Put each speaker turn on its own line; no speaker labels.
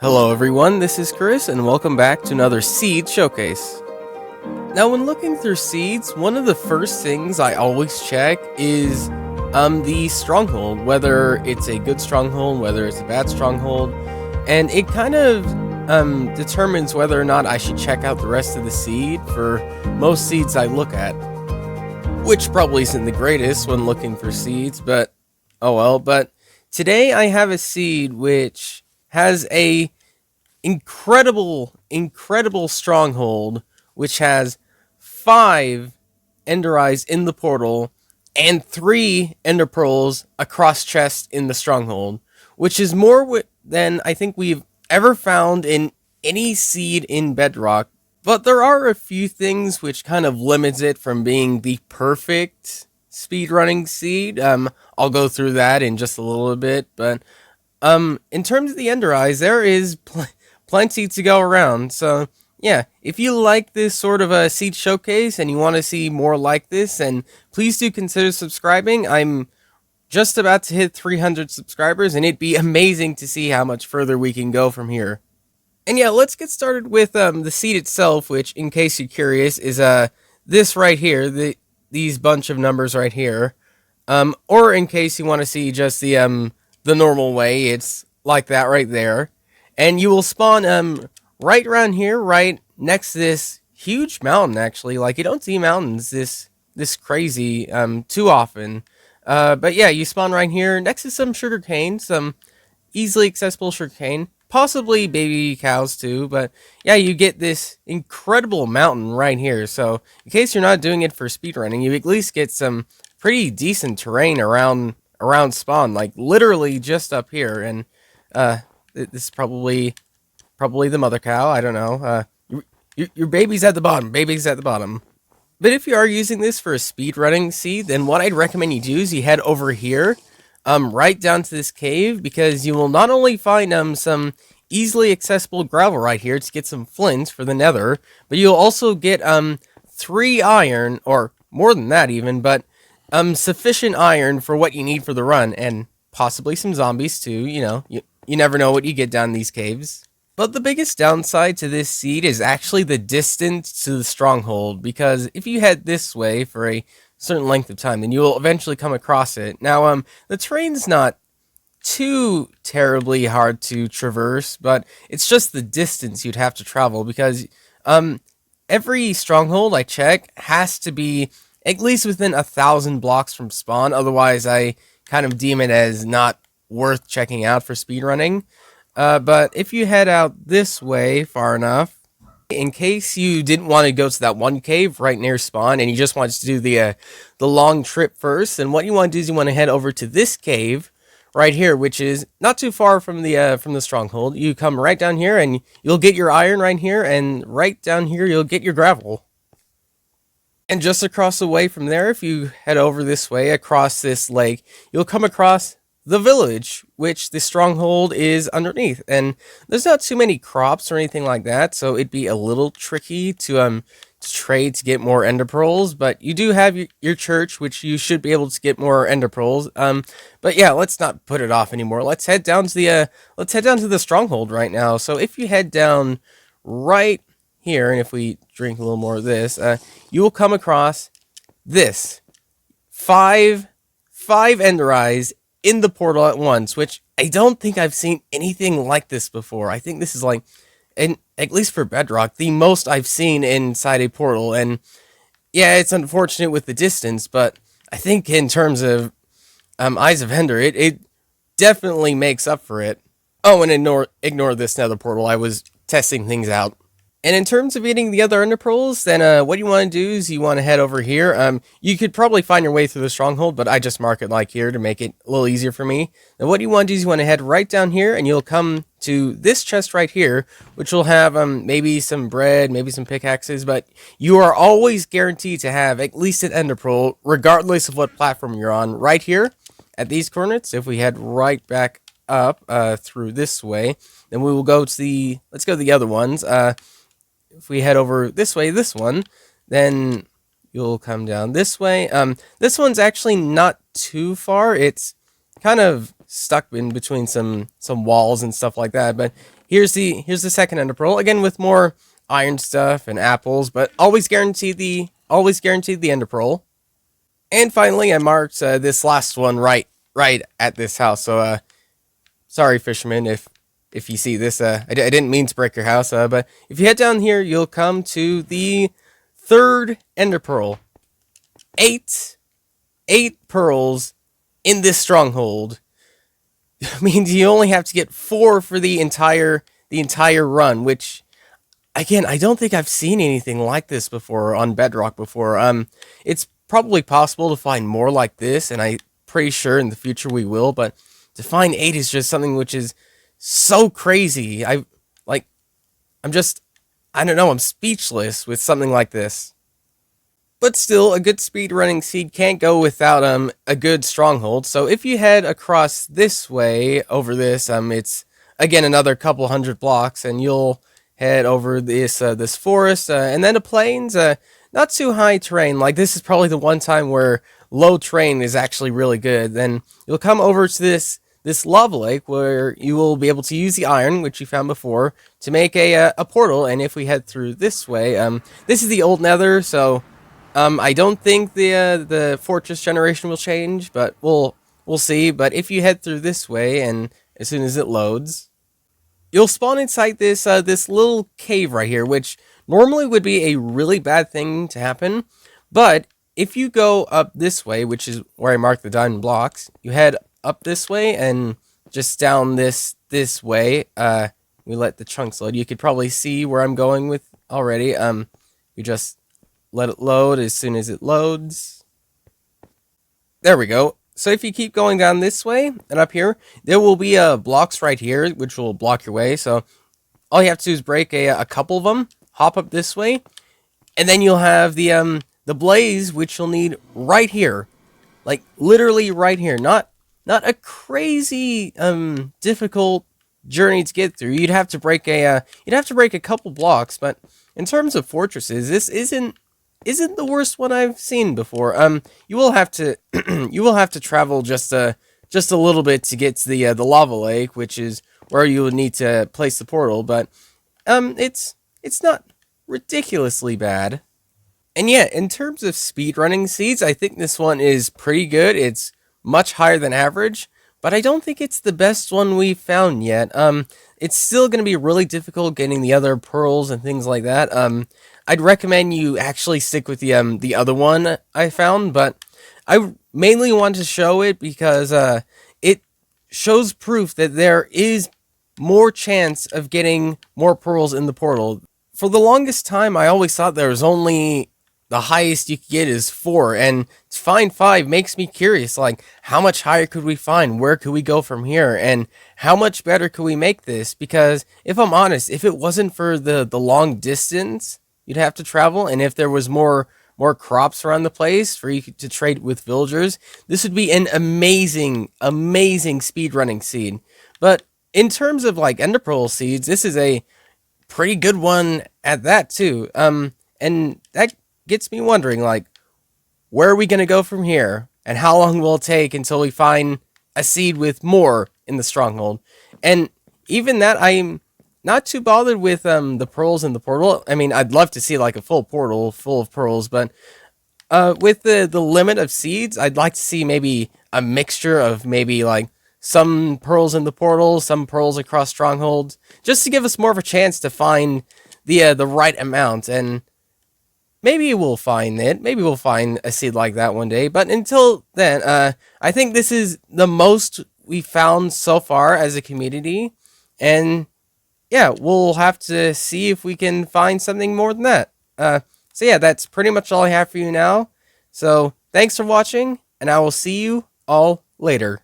Hello everyone, this is Chris and welcome back to another seed showcase. Now when looking through seeds, one of the first things I always check is the stronghold, whether it's a good stronghold, whether it's a bad stronghold, and it kind of determines whether or not I should check out the rest of the seed for most seeds I look at, which probably isn't the greatest when looking for seeds, but oh well. But today I have a seed which has a incredible stronghold, which has 5 ender eyes in the portal and 3 ender pearls across chest in the stronghold, which is more than I think we've ever found in any seed in Bedrock. But there are a few things which kind of limits it from being the perfect speedrunning seed. I'll go through that in just a little bit, but in terms of the ender eyes, there is plenty to go around. So yeah, if you like this sort of a seed showcase and you want to see more like this, then please do consider subscribing. I'm just about to hit 300 subscribers, and it'd be amazing to see how much further we can go from here. And yeah, let's get started with the seed itself, which, in case you're curious, is this right here, these bunch of numbers right here. Or in case you want to see just the normal way, it's like that right there. And you will spawn right around here, right next to this huge mountain. Actually, like, you don't see mountains this crazy too often. But yeah, you spawn right here next to some sugarcane, some easily accessible sugarcane, possibly baby cows too. But yeah, you get this incredible mountain right here. So in case you're not doing it for speedrunning, you at least get some pretty decent terrain around spawn, like literally just up here. And this is probably the mother cow. I don't know. Your baby's at the bottom. Baby's at the bottom. But if you are using this for a speedrunning seed, then what I'd recommend you do is you head over here, right down to this cave, because you will not only find some easily accessible gravel right here to get some flint for the nether, but you'll also get 3 iron, or more than that even, but sufficient iron for what you need for the run, and possibly some zombies too. You know, you never know what you get down these caves. But the biggest downside to this seed is actually the distance to the stronghold, because if you head this way for a certain length of time, then you will eventually come across it. Now, the terrain's not too terribly hard to traverse, but it's just the distance you'd have to travel, because every stronghold I check has to be at least within 1,000 blocks from spawn. Otherwise, I kind of deem it as not worth checking out for speedrunning. But if you head out this way far enough, in case you didn't want to go to that one cave right near spawn and you just wanted to do the long trip first, then what you want to do is you want to head over to this cave right here, which is not too far from the stronghold. You come right down here and you'll get your iron right here, and right down here you'll get your gravel. And just across the way from there, if you head over this way across this lake, you'll come across the village, which the stronghold is underneath. And there's not too many crops or anything like that, so it'd be a little tricky to trade to get more ender pearls. But you do have your church, which you should be able to get more ender pearls. But yeah, let's not put it off anymore. Let's head down to the stronghold right now. So if you head down right here, and if we drink a little more of this, you will come across this 5 ender eyes in the portal at once, which I don't think I've seen anything like this before. I think this is like, and at least for Bedrock, the most I've seen inside a portal. And yeah, it's unfortunate with the distance, but I think in terms of Eyes of Ender, it definitely makes up for it. Oh, and ignore this nether portal. I was testing things out. And in terms of getting the other ender pearls, then what you want to do is you want to head over here. You could probably find your way through the stronghold, but I just mark it like here to make it a little easier for me. And what you want to do is you want to head right down here, and you'll come to this chest right here, which will have maybe some bread, maybe some pickaxes, but you are always guaranteed to have at least an ender pearl, regardless of what platform you're on. Right here at these coordinates, if we head right back up through this way, then we will go to let's go to the other ones. If we head over this way, this one, then you'll come down this way. This one's actually not too far. It's kind of stuck in between some walls and stuff like that, but here's the second ender pearl, again with more iron stuff and apples, but always guaranteed the ender pearl. And finally, I marked this last one right at this house. So sorry, fisherman, if you see this. I didn't mean to break your house. But if you head down here, you'll come to the third ender pearl. Eight pearls in this stronghold means you only have to get 4 for the entire run, which again, I don't think I've seen anything like this before on Bedrock before. It's probably possible to find more like this, and I'm pretty sure in the future we will, but to find 8 is just something which is so crazy. Like I'm just I don't know, I'm speechless with something like this. But still, a good speedrunning seed can't go without a good stronghold. So if you head across this way over this, it's again another couple hundred blocks, and you'll head over this forest and then the plains. Not too high terrain. Like this is probably the one time where low terrain is actually really good. Then you'll come over to this lava lake where you will be able to use the iron, which you found before, to make a portal. And if we head through this way, this is the old Nether, so I don't think the fortress generation will change, but we'll see. But if you head through this way, and as soon as it loads, you'll spawn inside this little cave right here, which normally would be a really bad thing to happen. But if you go up this way, which is where I marked the diamond blocks, you head up this way and just down this way. We let the chunks load. You could probably see where I'm going with already. You just let it load as soon as it loads. There we go. So if you keep going down this way and up here, there will be blocks right here, which will block your way. So all you have to do is break a couple of them, hop up this way, and then you'll have the blaze, which you'll need right here, like literally right here. Not a crazy difficult journey to get through. You'd have to break a couple blocks, but in terms of fortresses, this isn't the worst one I've seen before. You will have to you will have to travel just a little bit to get to the lava lake, which is where you would need to place the portal. But it's not ridiculously bad. And yeah, in terms of speedrunning seeds, I think this one is pretty good. It's much higher than average, but I don't think it's the best one we've found yet. It's still going to be really difficult getting the other pearls and things like that. I'd recommend you actually stick with the other one I found, but I mainly want to show it because it shows proof that there is more chance of getting more pearls in the portal. For the longest time, I always thought there was only the highest you could get is 4, and to find 5 makes me curious, like, how much higher could we find? Where could we go from here? And how much better could we make this? Because, if I'm honest, if it wasn't for the long distance you'd have to travel, and if there was more crops around the place for you to trade with villagers, this would be an amazing speedrunning seed. But in terms of, like, ender pearl seeds, this is a pretty good one at that, too. And that gets me wondering, like, where are we going to go from here? And how long will it take until we find a seed with more in the stronghold? And even that, I'm not too bothered with the pearls in the portal. I mean, I'd love to see, like, a full portal full of pearls, but with the limit of seeds, I'd like to see maybe a mixture of maybe, like, some pearls in the portal, some pearls across strongholds, just to give us more of a chance to find the right amount. And maybe we'll find it. Maybe we'll find a seed like that one day. But until then, I think this is the most we've found so far as a community. And yeah, we'll have to see if we can find something more than that. So yeah, that's pretty much all I have for you now. So thanks for watching, and I will see you all later.